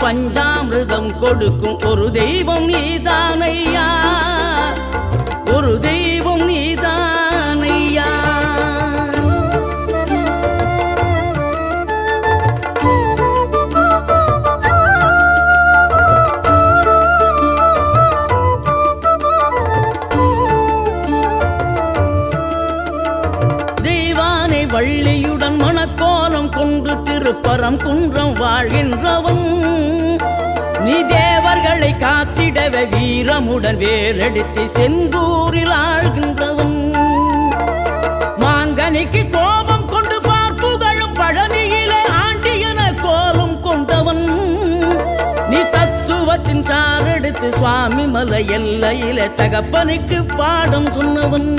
பஞ்சாமிர்தம் கொடுக்கும் ஒரு தெய்வம் நீதானையா, ஒரு தெய்வம் நீதானையா. வள்ளியுடன் மணக்கோலம் கொண்டு திருப்பரம் குன்றம் வாழ்கின்றவன், நீ தேவர்களை காத்திடவே வீரமுடன் வேலெடுத்து செந்தூரில் ஆழ்கின்றவன். மாங்கனிக்கு கோபம் கொண்டு பார்ப்புகழும் பழனியிலே ஆண்டியன கோலம் கொண்டவன், நீ தத்துவத்தின் சாரெடுத்து சுவாமி மலை எல்லையிலே தகப்பனுக்கு பாடம் சொன்னவன்.